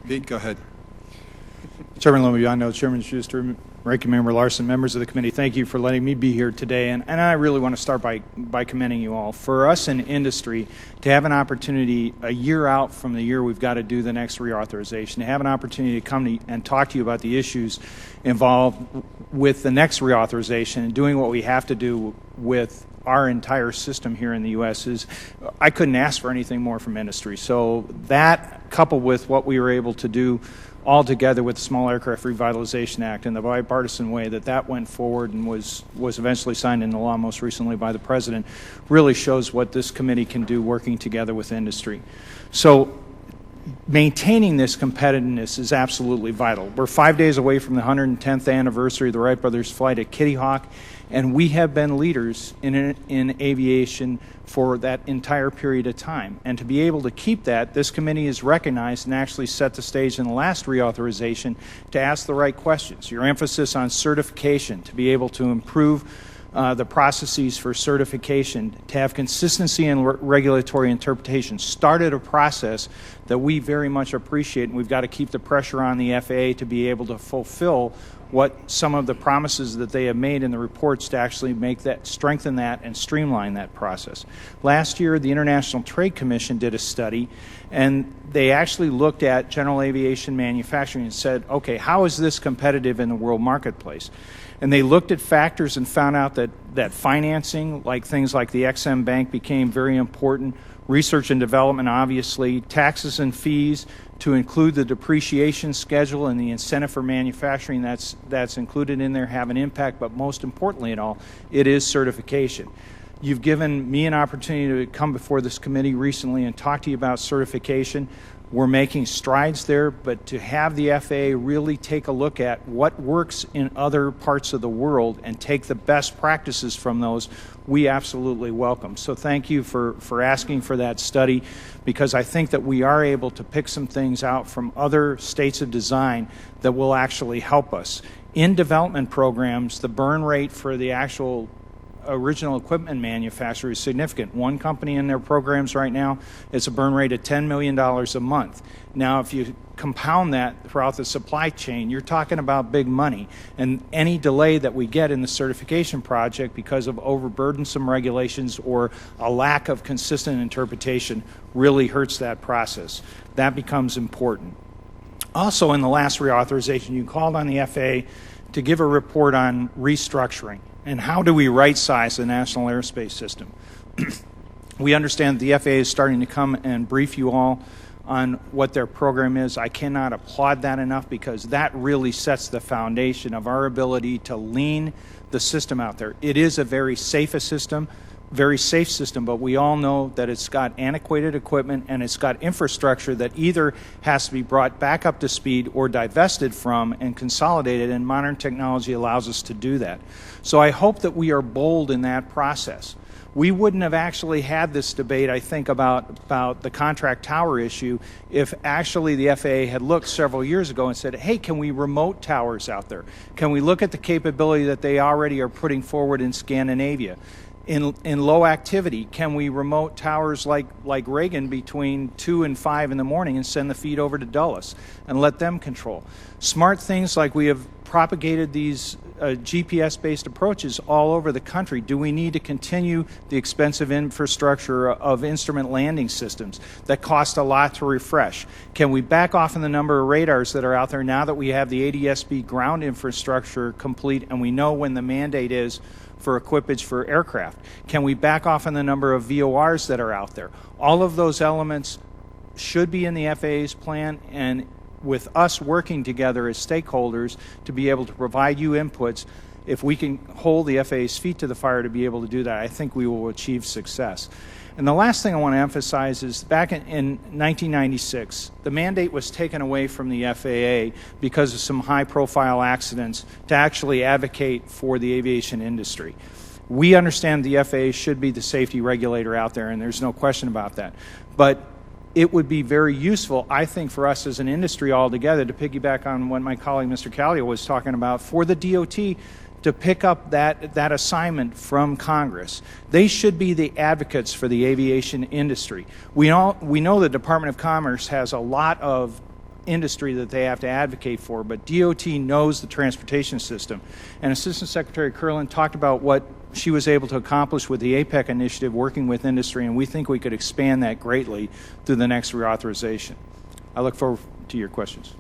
Pete, go ahead. Chairman Lomoyano, Chairman Schuster, Ranking Member Larson, members of the committee, thank you for letting me be here today. And I really want to start by commending you all. For us in industry to have an opportunity a year out from the year we've got to do the next reauthorization, to have an opportunity to come and talk to you about the issues involved with the next reauthorization and doing what we have to do with our entire system here in the U.S. is, I couldn't ask for anything more from industry. So that, coupled with what we were able to do all together with the Small Aircraft Revitalization Act and the bipartisan way that went forward and was eventually signed into law most recently by the President, really shows what this committee can do working together with industry. So maintaining this competitiveness is absolutely vital. We're 5 days away from the 110th anniversary of the Wright brothers' flight at Kitty Hawk, and we have been leaders in aviation for that entire period of time. And to be able to keep that, this committee is recognized and actually set the stage in the last reauthorization to ask the right questions. Your emphasis on certification, to be able to improve the processes for certification, to have consistency in regulatory interpretation, started a process that we very much appreciate, and we've got to keep the pressure on the FAA to be able to fulfill what some of the promises that they have made in the reports to actually make that, strengthen that, and streamline that process. Last year, the International Trade Commission did a study, and they actually looked at general aviation manufacturing and said, okay, how is this competitive in the world marketplace? And they looked at factors and found out that financing, like things like the XM Bank, became very important. Research and development, obviously, taxes and fees, to include the depreciation schedule and the incentive for manufacturing that's included in there have an impact, but most importantly at all, it is certification. You've given me an opportunity to come before this committee recently and talk to you about certification. We're making strides there, but to have the FAA really take a look at what works in other parts of the world and take the best practices from those, we absolutely welcome. So thank you for asking for that study, because I think that we are able to pick some things out from other states of design that will actually help us. In development programs, the burn rate for the actual original equipment manufacturer is significant. One company in their programs right now, it's a burn rate of $10 million a month. Now, if you compound that throughout the supply chain, you're talking about big money. And any delay that we get in the certification project because of overburdensome regulations or a lack of consistent interpretation really hurts that process. That becomes important. Also, in the last reauthorization, you called on the FAA to give a report on restructuring. And how do we right-size the national airspace system? We understand the FAA is starting to come and brief you all on what their program is. I cannot applaud that enough, because that really sets the foundation of our ability to lean the system out there. It is a very safe system, but we all know that it's got antiquated equipment and it's got infrastructure that either has to be brought back up to speed or divested from and consolidated, and modern technology allows us to do that. So I hope that we are bold in that process. We wouldn't have actually had this debate, I think, about the contract tower issue if actually the FAA had looked several years ago and said, hey, can we remote towers out there? Can we look at the capability that they already are putting forward in Scandinavia? In low activity, can we remote towers like Reagan between 2 and 5 in the morning and send the feed over to Dulles and let them control? Smart things like we have propagated these GPS-based approaches all over the country. Do we need to continue the expensive infrastructure of instrument landing systems that cost a lot to refresh? Can we back off on the number of radars that are out there now that we have the ADS-B ground infrastructure complete and we know when the mandate is for equipage for aircraft? Can we back off on the number of VORs that are out there? All of those elements should be in the FAA's plan, and with us working together as stakeholders to be able to provide you inputs, if we can hold the FAA's feet to the fire to be able to do that, I think we will achieve success. And the last thing I want to emphasize is back in 1996, the mandate was taken away from the FAA because of some high-profile accidents to actually advocate for the aviation industry. We understand the FAA should be the safety regulator out there, and there's no question about that. But it would be very useful, I think, for us as an industry altogether, to piggyback on what my colleague Mr. Callio was talking about, for the DOT to pick up that assignment from Congress. They should be the advocates for the aviation industry. We know the Department of Commerce has a lot of industry that they have to advocate for, but DOT knows the transportation system. And Assistant Secretary Curlin talked about what she was able to accomplish with the APEC initiative working with industry, and we think we could expand that greatly through the next reauthorization. I look forward to your questions.